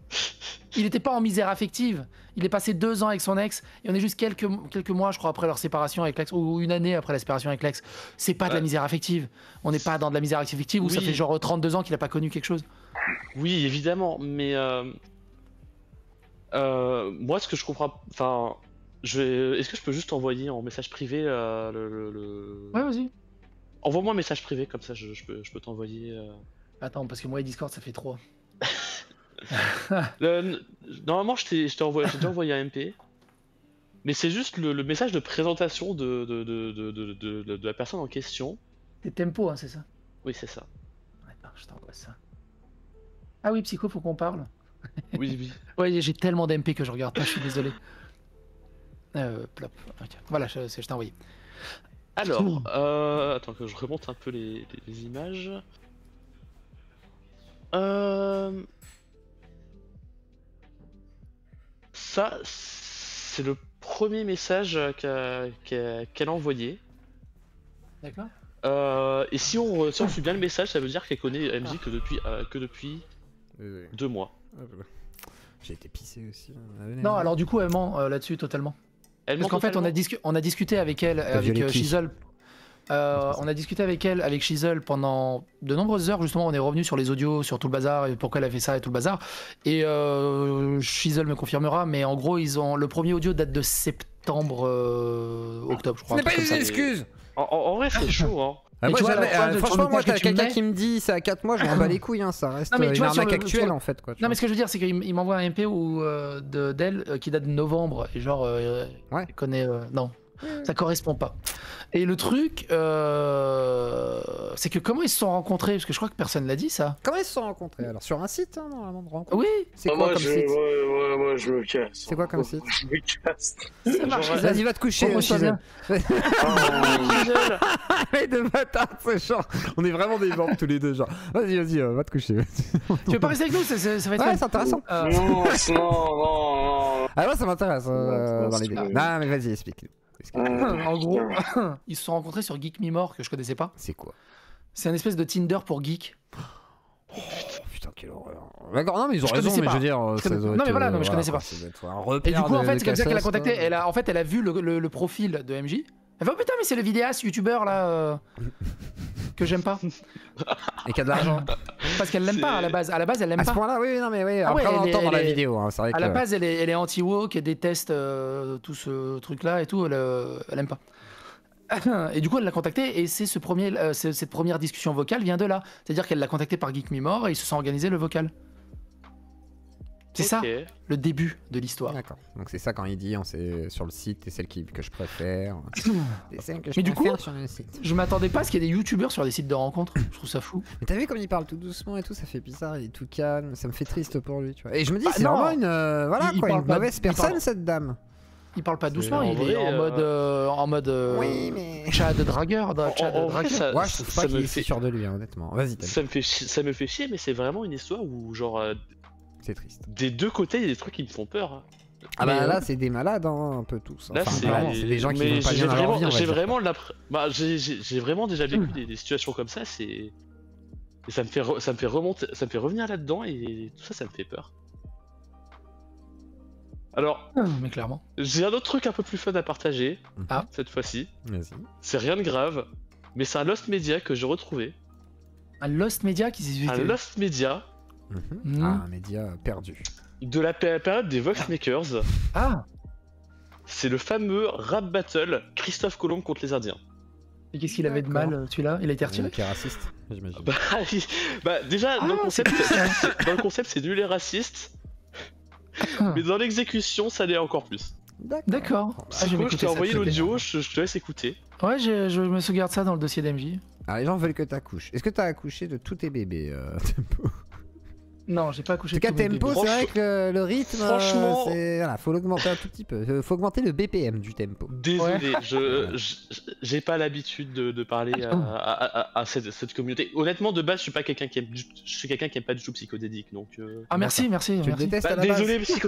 Il n'était pas en misère affective. Il est passé 2 ans avec son ex, et on est juste quelques mois, je crois, après leur séparation avec l'ex, ou une année après la séparation avec l'ex. C'est pas de la misère affective. On n'est pas dans de la misère affective où ça fait genre 32 ans qu'il a pas connu quelque chose. Oui, évidemment, mais moi, ce que je comprends, enfin, est-ce que je peux juste envoyer en message privé Ouais, vas-y. Envoie-moi un message privé, comme ça, je peux t'envoyer. Attends, parce que moi et Discord, ça fait 3. Normalement, je t'ai déjà envoyé un MP, mais c'est juste le message de présentation de la personne en question. C'est Tempo, hein, c'est ça? Oui, c'est ça. Attends, je t'envoie ça. Ah oui, Psycho, faut qu'on parle. Oui, oui. Ouais, j'ai tellement d'MP que je regarde pas, je suis désolé. Plop. Okay. Voilà, je t'ai envoyé. Alors, attends que je remonte un peu les images. Ça, c'est le premier message qu'elle a envoyé. D'accord. Et si on suit bien le message, ça veut dire qu'elle connaît MJ que depuis 2 mois. J'ai été pissé aussi. Non, alors du coup, elle ment là-dessus totalement. Parce qu'en fait, on a discuté avec elle, avec Shizzle. On a discuté avec elle, avec Shizzle, pendant de nombreuses heures. Justement, on est revenu sur les audios, sur tout le bazar, et pourquoi elle a fait ça et tout le bazar. Et Shizzle me confirmera, mais en gros, le premier audio date de septembre, octobre, je crois. Ce n'est pas une excuse. En vrai, c'est chaud, hein. Franchement, moi, quelqu'un qui me dit c'est à 4 mois, je m'en bats les couilles, hein, ça reste une arnaque actuelle en fait. Quoi, non, mais ce que je veux dire, c'est qu'il m'envoie un MP d'elle qui date de novembre, et genre, il connaît. Non, ça correspond pas. Et le truc, c'est que comment ils se sont rencontrés? Parce que je crois que personne l'a dit ça. Comment ils se sont rencontrés? Alors sur un site, hein, normalement de rencontre. Oui. C'est quoi comme site? Ouais, je me casse. C'est quoi comme site? Je me casse. Ça marche. Vas-y, va te coucher. Bien. Mais de bâtard, c'est genre. On est vraiment des bandes tous les deux, genre. Vas-y, va te coucher. Tu veux pas rester avec nous? Ça va être. Ouais, c'est intéressant. Non. Ah ouais, ça m'intéresse dans les débats. Non, mais vas-y, explique-nous. En gros, ils se sont rencontrés sur Geek Me More, que je connaissais pas. C'est quoi? C'est un espèce de Tinder pour geek. Oh putain, quelle horreur. D'accord, non mais ils ont raison, mais je veux dire... Non mais voilà, non mais je connaissais pas. Et du coup, en fait, c'est comme ça qu'elle a contacté. Elle a vu le profil de MJ. Elle fait, oh putain, mais c'est le vidéaste youtubeur là que j'aime pas. Et qui a de l'argent. Parce qu'elle l'aime pas à la base. À la base, elle l'aime pas. À ce point-là, oui, non mais oui. Après, on entend dans la vidéo. Hein, c'est vrai à la base, elle est anti-woke, elle déteste tout ce truc-là et tout. Elle aime pas. Et du coup, elle l'a contacté, et c'est cette première discussion vocale vient de là. C'est-à-dire qu'elle l'a contacté par Geek Me More et ils se sont organisés le vocal. C'est ça, le début de l'histoire. D'accord. Donc c'est ça quand il dit, c'est sur le site, et celle que je préfère. Mais du coup, sur le site. Je m'attendais pas à ce qu'il y ait des youtubeurs sur des sites de rencontres. Je trouve ça fou. Mais t'as vu comme il parle tout doucement et tout, ça fait bizarre, il est tout calme, ça me fait triste pour lui, tu vois. Et je me dis, c'est vraiment une mauvaise personne, cette dame. Il parle pas doucement, il est en mode oui, mais... chat de dragueur. Ouais, je trouve pas qu'il est si sûr de lui, honnêtement. Vas-y, ça me fait chier, mais c'est vraiment une histoire où, genre... C'est triste. Des deux côtés, il y a des trucs qui me font peur. Hein. Ah bah là, c'est des malades, hein, un peu tous. Là, c'est des gens qui vont pas bien dans leur vie, j'ai vraiment déjà vécu des situations comme ça, et ça me fait revenir là-dedans, et tout ça, ça me fait peur. Alors, mais clairement. J'ai un autre truc un peu plus fun à partager, cette fois-ci. Vas-y. C'est rien de grave, mais c'est un Lost Media que j'ai retrouvé. Un Lost Media qui s'est Un Lost Media. Un média perdu. De la période des Voxmakers. Ah. C'est le fameux rap battle Christophe Colomb contre les Indiens. Et qu'est-ce qu'il avait de mal, celui-là? Il a été retiré? Il est raciste, j'imagine. Déjà, dans le concept, c'est nul et raciste. Mais dans l'exécution, ça l'est encore plus. D'accord. Je t'ai envoyé l'audio, je te laisse écouter. Ouais, je me sauvegarde ça dans le dossier d'MJ. Alors les gens veulent que t'accouches. Est-ce que t'as accouché de tous tes bébés, Tempo? Non, j'ai pas accouché. En tout cas, Tempo, c'est vrai que le rythme, franchement, voilà, faut l'augmenter un tout petit peu. Faut augmenter le BPM du tempo. Désolé, j'ai pas l'habitude de parler à cette communauté. Honnêtement, de base, je suis quelqu'un qui aime pas du tout psychodélique, donc. Ah merci. Tu le détestes à la désolé, base.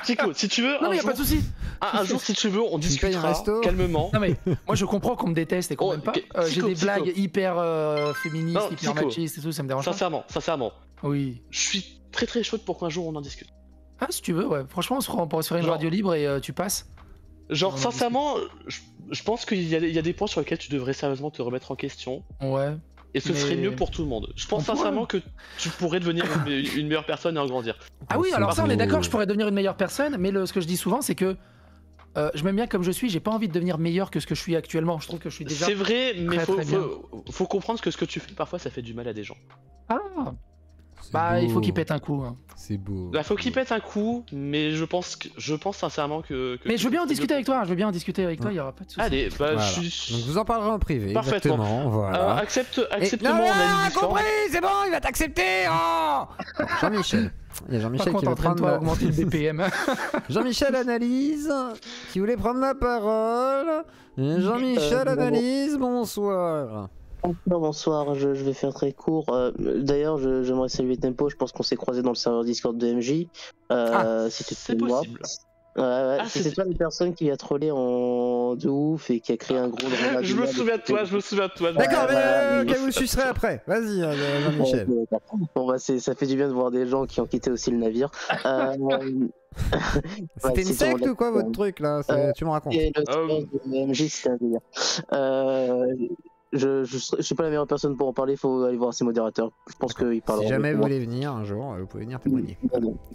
Psycho, si tu veux. Non, mais y a pas de souci. Un jour, si tu veux, on discutera calmement. Non mais moi je comprends qu'on me déteste et qu'on m'aime pas. J'ai des blagues hyper féministes, hyper machistes et tout, ça me dérange pas. Sincèrement. Oui. Je suis très chaude pour qu'un jour on en discute. Ah si tu veux, ouais. Franchement, on pourrait se faire une radio libre et tu passes. Genre sincèrement, je pense qu'il y a des points sur lesquels tu devrais sérieusement te remettre en question. Ouais. Et ce serait mieux pour tout le monde. Je pense sincèrement que tu pourrais devenir une meilleure personne et en grandir. Ah oui, alors ça on est d'accord, je pourrais devenir une meilleure personne, mais ce que je dis souvent c'est que je m'aime bien comme je suis, j'ai pas envie de devenir meilleur que ce que je suis actuellement. Je trouve que je suis déjà. C'est vrai, mais faut comprendre que ce que tu fais parfois ça fait du mal à des gens. Ah. Bah, il faut qu'il pète un coup. Hein. C'est beau. Bah, faut qu'il pète un coup, mais je pense sincèrement que mais je veux bien en discuter avec toi, il y aura pas de soucis. Allez, bah, voilà. Donc vous en parlerez en privé. Parfaitement. Exactement, voilà. Accepte-moi en analyse. Compris, c'est bon, il va t'accepter. Oh Jean-Michel. Il y a Jean-Michel qui veut prendre augmenter le BPM. Jean-Michel analyse, qui voulait prendre la parole. Jean-Michel analyse, bonsoir. Bonsoir, je vais faire très court. D'ailleurs, j'aimerais saluer Tempo, je pense qu'on s'est croisés dans le serveur Discord de MJ. C'est possible. C'est pas une personne qui a trollé de ouf et qui a créé un gros drama. Je me souviens de toi. D'accord, mais vous le sucerez après. Vas-y, Jean-Michel. Bon, bah, ça fait du bien de voir des gens qui ont quitté aussi le navire. C'était une secte ou quoi votre truc là? Tu me racontes. Le serveur de MJ, c'était un délire. Je suis pas la meilleure personne pour en parler, il faut aller voir ses modérateurs. Je pense qu'ils parleront. Si jamais vous voulez venir un jour, vous pouvez venir témoigner.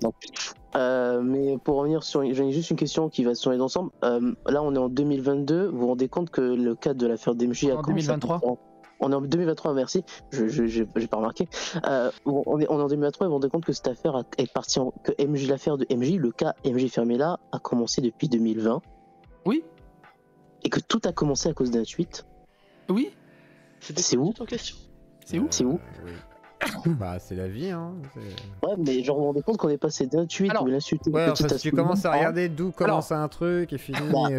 Non. Mais pour revenir sur. J'ai juste une question qui va sur les ensembles. Là, on est en 2022. Vous vous rendez compte que le cas de l'affaire DMJ a commencé. 2023. On est en 2023, merci. J'ai pas remarqué. On est en 2023 et vous vous rendez compte que cette affaire est partie. L'affaire de MJ, le cas MJ Fermella, a commencé depuis 2020. Oui. Et que tout a commencé à cause d'un tweet. Oui. C'est où ton question? C'est où Oui. Bah, c'est la vie, hein. Ouais, mais genre, vous vous rendez compte qu'on est passé d'un tweet où l'insulter. Ouais, enfin, si tu commences à regarder d'où commence un truc et finit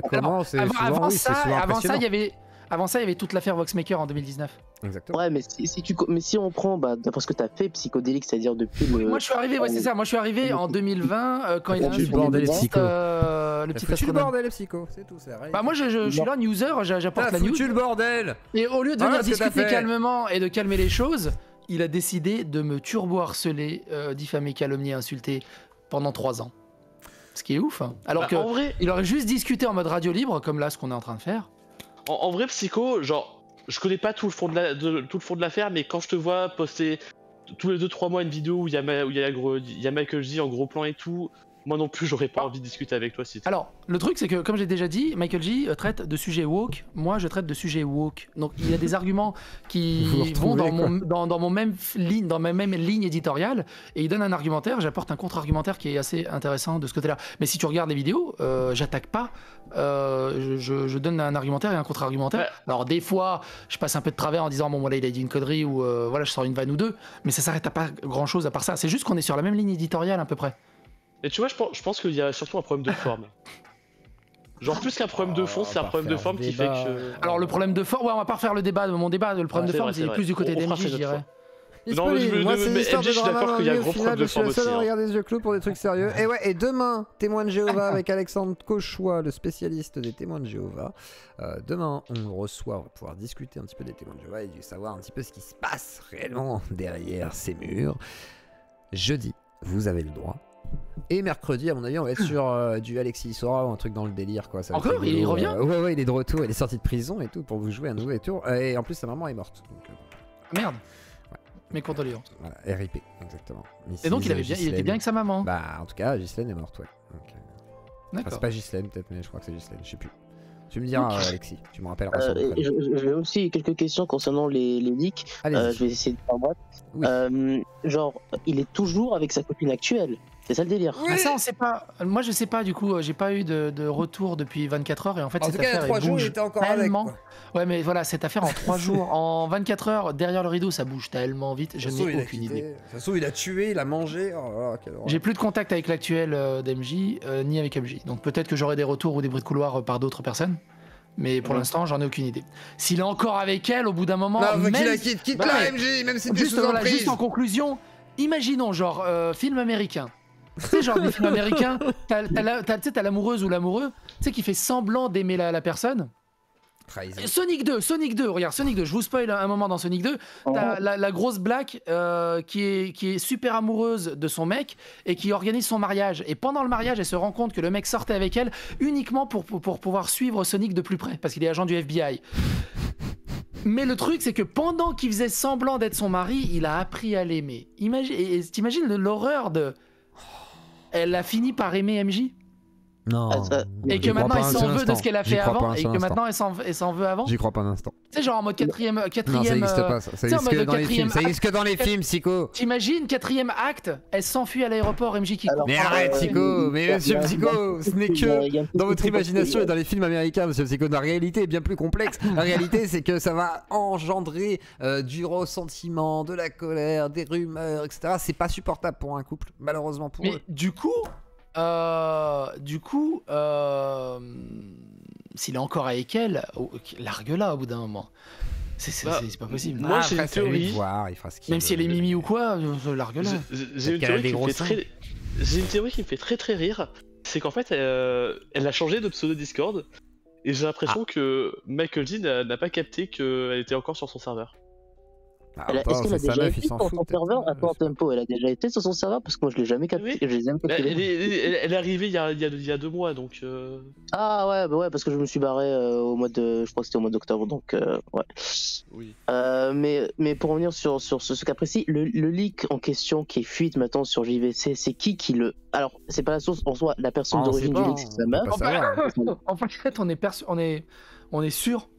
comment, c'est souvent avant oui, c'est souvent impressionnant. Avant ça, il y avait toute l'affaire Voxmaker en 2019. Exactement. Ouais, mais si on prend, d'après ce que t'as fait, psychodélique, c'est-à-dire depuis le. Moi, je suis arrivé, c'est ça. Moi, je suis arrivé en 2020 quand il a eu le bordel psycho. Le petit foutu le bordel psycho, c'est tout. Bah, moi, je suis là, newser, j'apporte la news. Foutu le bordel. Et au lieu de venir discuter calmement et de calmer les choses, il a décidé de me turbo-harceler, diffamer, calomnier, insulter pendant 3 ans. Ce qui est ouf. Hein. Alors que il aurait juste discuté en mode radio libre, comme là, ce qu'on est en train de faire. En vrai, psycho, genre, je connais pas tout le fond de l'affaire, mais quand je te vois poster tous les 2-3 mois une vidéo où il y a Michael J en gros plan et tout, moi non plus, j'aurais pas envie de discuter avec toi. Alors, le truc, c'est que, comme j'ai déjà dit, Michael J traite de sujets woke, moi je traite de sujets woke. Donc, il y a des arguments qui vont dans ma même ligne éditoriale, et il donne un argumentaire, j'apporte un contre-argumentaire qui est assez intéressant de ce côté-là. Mais si tu regardes les vidéos, j'attaque pas, je donne un argumentaire et un contre-argumentaire. Ouais. Alors, des fois, je passe un peu de travers en disant, bon, voilà, il a dit une connerie, ou voilà, je sors une vanne ou deux, mais ça s'arrête à pas grand-chose à part ça. C'est juste qu'on est sur la même ligne éditoriale à peu près. Et tu vois, je pense qu'il y a surtout un problème de forme. Genre plus qu'un problème de fond, c'est un problème de forme qui fait que... Alors le problème de forme, ouais, on va pas refaire le débat, le problème de forme, c'est plus du côté d'MJ, je dirais. Non, moi c'est l'histoire de drama dans le au final, je suis le seul à regarder les yeux clos pour des trucs sérieux. Et ouais, et demain, Témoin de Jéhovah avec Alexandre Cauchois, le spécialiste des Témoins de Jéhovah. Demain, on le reçoit, on va pouvoir discuter un petit peu des Témoins de Jéhovah et savoir un petit peu ce qui se passe réellement derrière ces murs. Jeudi, vous avez le droit. Et mercredi, à mon avis, on va être sur du Alexis Sora ou un truc dans le délire, quoi. Ça encore, il revient. Ouais, il est de retour, il est sorti de prison et tout pour vous jouer un nouveau tour. Et en plus, sa maman est morte. Donc, merde. Ouais. Mes condoléances. Voilà, RIP, exactement. Et donc, il était bien avec sa maman. Bah, en tout cas, Ghislaine est morte, ouais. Donc, d'accord. c'est pas Ghislaine, peut-être, mais je crois que c'est Ghislaine, je sais plus. Tu me diras, Alexis, tu me rappelleras sur le J'ai aussi quelques questions concernant les leaks. Je vais essayer de faire bref. Oui. Genre, il est toujours avec sa copine actuelle. C'est ça le délire. Ah, ça, on sait pas. Moi, je sais pas, du coup, j'ai pas eu de retour depuis 24 heures et en fait, cette tout cas, affaire, il y a 3 jours, il bouge était encore tellement. avec, Ouais, mais voilà, cette affaire en 3 jours, en 24 heures, derrière le rideau, ça bouge tellement vite, je n'ai aucune idée. Ça se trouve, il a tué, il a mangé. Oh, j'ai plus de contact avec l'actuel d'MJ, ni avec MJ. Donc peut-être que j'aurai des retours ou des bruits de couloir par d'autres personnes. Mais pour l'instant, j'en ai aucune idée. S'il est encore avec elle, au bout d'un moment. Non, même... quitte la MJ, même si t'es juste, sous emprise. Juste en conclusion, imaginons, genre, film américain. Tu sais, genre des films américains, t'as l'amoureuse ou l'amoureux, tu sais, qui fait semblant d'aimer la personne. Sonic 2, regarde, Sonic 2, je vous spoil un moment dans Sonic 2, t'as la grosse black qui est super amoureuse de son mec et qui organise son mariage. Et pendant le mariage, elle se rend compte que le mec sortait avec elle uniquement pour pouvoir suivre Sonic de plus près, parce qu'il est agent du FBI. Mais le truc, c'est que pendant qu'il faisait semblant d'être son mari, il a appris à l'aimer. T'imagines l'horreur de... Elle a fini par aimer MJ. Non. Et que maintenant elle s'en veut de ce qu'elle a fait avant et que maintenant elle s'en veut avant. J'y crois pas un instant. Tu sais, genre en mode quatrième. Non, ça existe pas, ça existe que dans les films. Ça existe que dans les films, Psycho. T'imagines, 4e acte, elle s'enfuit à l'aéroport, MJ qui court. Mais arrête, Psycho. Mais monsieur Psycho, ce n'est que dans votre imagination et dans les films américains, monsieur Psycho. La réalité est bien plus complexe. La réalité, c'est que ça va engendrer du ressentiment, de la colère, des rumeurs, etc. C'est pas supportable pour un couple, malheureusement pour eux. Mais du coup, s'il est encore avec elle, largue-la au bout d'un moment. C'est pas possible. Moi, j'ai une théorie. Même si elle est mimi ou quoi, largue-la. J'ai une théorie qui me fait très très rire. C'est qu'en fait, elle a changé de pseudo Discord. Et j'ai l'impression que Michael G n'a pas capté qu'elle était encore sur son serveur. Est-ce qu'elle a déjà été sur son serveur? Attends, Tempo, elle a déjà été sur son serveur? Parce que moi je l'ai jamais capté. Oui. Elle est arrivée il y a 2 mois donc. Ah ouais, bah ouais, parce que je me suis barré au mois de. Je crois que c'était au mois d'octobre donc ouais. Oui. Mais pour revenir sur ce cas précis, le leak en question qui est fuite maintenant sur JVC, c'est qui le. Alors, c'est pas la source en soi, la personne d'origine du leak, c'est sa meuf. En fait, on est sûr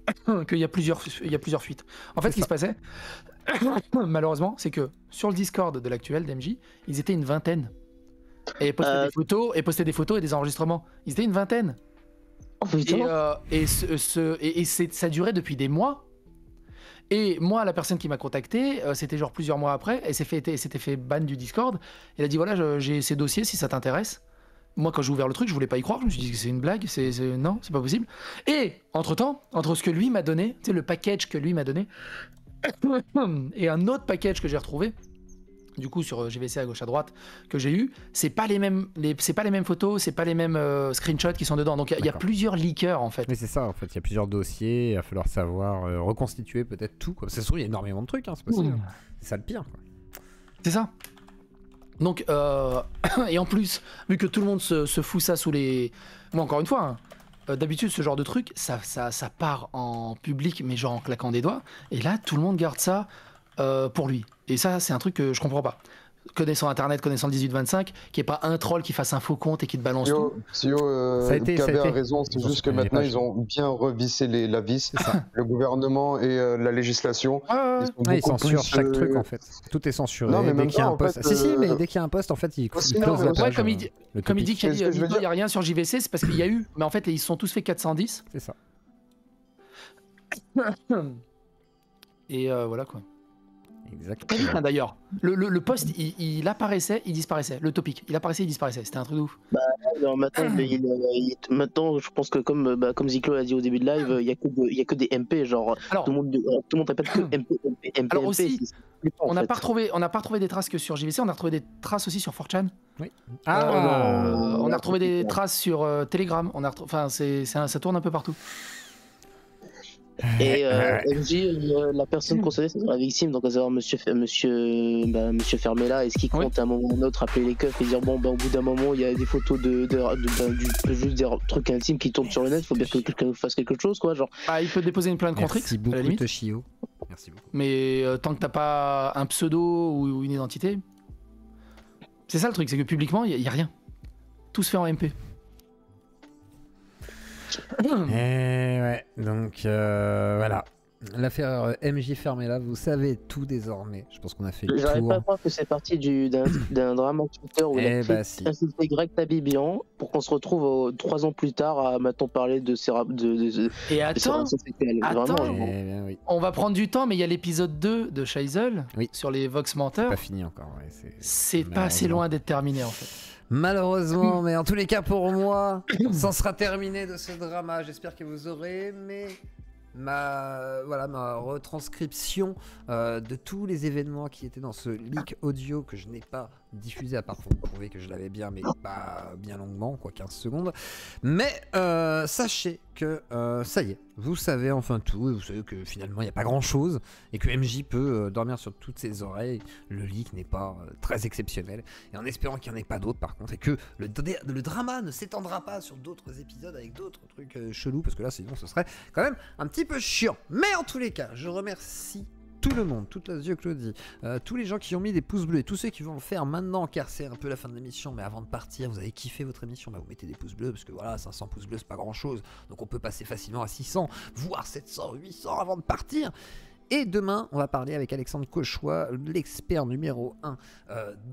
qu'il y a plusieurs fuites. En fait, ce qui se passait, malheureusement, c'est que sur le Discord de l'actuel d'MJ, ils étaient une vingtaine. Et postaient des photos et des enregistrements. Ils étaient une vingtaine. Ça durait depuis des mois. Et moi, la personne qui m'a contacté, c'était genre plusieurs mois après, elle s'était fait ban du Discord. Elle a dit voilà, j'ai ces dossiers si ça t'intéresse. Moi, quand j'ai ouvert le truc, je voulais pas y croire. Je me suis dit que c'est une blague. Non, c'est pas possible. Et entre-temps, entre ce que lui m'a donné, tu sais, le package que lui m'a donné, et un autre package que j'ai retrouvé, du coup sur GVC à gauche à droite que j'ai eu, c'est pas les mêmes photos, c'est pas les mêmes screenshots qui sont dedans. Donc il y a plusieurs leakers en fait. Mais c'est ça en fait, il y a plusieurs dossiers, il va falloir savoir reconstituer peut-être tout quoi. C'est sûr, il y a énormément de trucs, hein, c'est possible. C'est ça le pire quoi. C'est ça. Donc et en plus, vu que tout le monde se fout ça sous les... Moi encore une fois, d'habitude ce genre de truc, ça part en public mais genre en claquant des doigts. Et là tout le monde garde ça pour lui. Et ça c'est un truc que je comprends pas. Connaissant internet, connaissant le 18-25, qu'il n'y ait pas un troll qui fasse un faux compte et qui te balance tout. KB a raison, c'est juste que maintenant ils ont bien revissé la vis, le gouvernement et la législation. Ils censurent chaque truc en fait. Tout est censuré. Non, mais dès qu'il y a un post. Mais dès qu'il y a un post, en fait, ils closent la page. Comme il dit qu'il n'y a rien sur JVC, c'est parce qu'il y a eu. Mais en fait, ils se sont tous fait 410. C'est ça. Et voilà quoi. Exactement. D'ailleurs, le post il apparaissait, il disparaissait. Le topic, il apparaissait, il disparaissait. C'était un truc de ouf. Alors maintenant, maintenant, je pense que comme Ziklo l'a dit au début de live, il y a que des MP, genre alors, tout le monde répète que MP. Alors aussi, on n'a pas retrouvé des traces que sur JVC, on a retrouvé des traces aussi sur 4chan. Oui. On a retrouvé des traces sur Telegram. Enfin, ça tourne un peu partout. Et MJ, la personne concernée, c'est la victime, donc à savoir monsieur Fermella, est-ce qu'il compte à un moment ou un autre appeler les keufs et dire bon, au bout d'un moment, il y a des photos juste des trucs intimes qui tournent sur le net, il faut bien que quelqu'un fasse quelque chose, quoi, genre. Il peut déposer une plainte contre X. Merci beaucoup, Toshio. Merci beaucoup. Mais tant que t'as pas un pseudo ou une identité, c'est ça le truc, c'est que publiquement, il y a rien. Tout se fait en MP. Et ouais, donc voilà. L'affaire MJ Fermella, vous savez tout désormais. Je pense qu'on a fait le tour. J'arrive pas à croire que c'est parti d'un drama Twitter où il a insulté Greg Tabibian pour qu'on se retrouve 3 ans plus tard à maintenant parler de ses Et attends, on va prendre du temps, mais il y a l'épisode 2 de Scheisel sur les Vox menteurs. C'est pas fini encore. C'est pas assez loin d'être terminé en fait. Malheureusement, mais en tous les cas pour moi, ça sera terminé de ce drama. J'espère que vous aurez aimé ma retranscription de tous les événements qui étaient dans ce leak audio que je n'ai pas diffusé, à part pour vous prouver que je l'avais bien, mais pas bien longuement, quoi, 15 secondes. Mais sachez que ça y est, vous savez enfin tout, et vous savez que finalement il n'y a pas grand chose, et que MJ peut dormir sur toutes ses oreilles. Le leak n'est pas très exceptionnel, et en espérant qu'il n'y en ait pas d'autres par contre, et que le drama ne s'étendra pas sur d'autres épisodes avec d'autres trucs chelous, parce que là sinon ce serait quand même un petit peu chiant. Mais en tous les cas, je remercie tout le monde, toute la Zio Claudie, tous les gens qui ont mis des pouces bleus et tous ceux qui vont le faire maintenant car c'est un peu la fin de l'émission, mais avant de partir, vous avez kiffé votre émission, bah vous mettez des pouces bleus parce que voilà, 500 pouces bleus c'est pas grand chose, donc on peut passer facilement à 600, voire 700, 800 avant de partir. Et demain, on va parler avec Alexandre Cauchois, l'expert numéro 1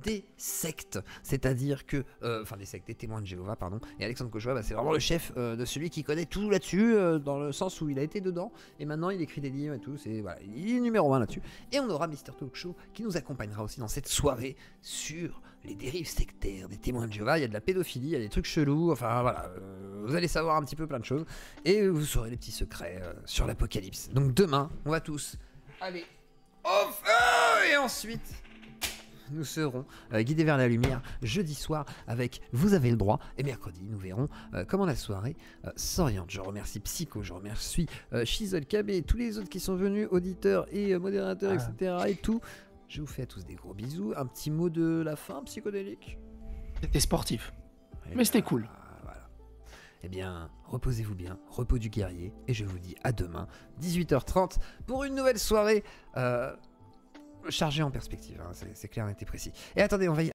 des sectes, c'est-à-dire que... Enfin, des sectes, des témoins de Jéhovah, pardon. Et Alexandre Cauchois, bah, c'est vraiment le chef de celui qui connaît tout là-dessus, dans le sens où il a été dedans, et maintenant il écrit des livres et tout, voilà, il est numéro 1 là-dessus. Et on aura Mister Talk Show qui nous accompagnera aussi dans cette soirée sur les dérives sectaires des témoins de Jéhovah. Il y a de la pédophilie, il y a des trucs chelous, enfin voilà, vous allez savoir un petit peu plein de choses, et vous saurez les petits secrets sur l'apocalypse. Donc demain, on va tous aller au feu, et ensuite nous serons guidés vers la lumière jeudi soir avec Vous avez le droit, et mercredi nous verrons comment la soirée s'oriente. Je remercie Psycho, je remercie Shizel KB et tous les autres qui sont venus, auditeurs et modérateurs, etc. et tout. Je vous fais à tous des gros bisous. Un petit mot de la fin, psychodélique? C'était sportif, mais c'était cool. Voilà. Eh bien, reposez-vous bien, repos du guerrier, et je vous dis à demain, 18h30, pour une nouvelle soirée chargée en perspective, hein, c'est clair, net et précis. Et attendez, on va y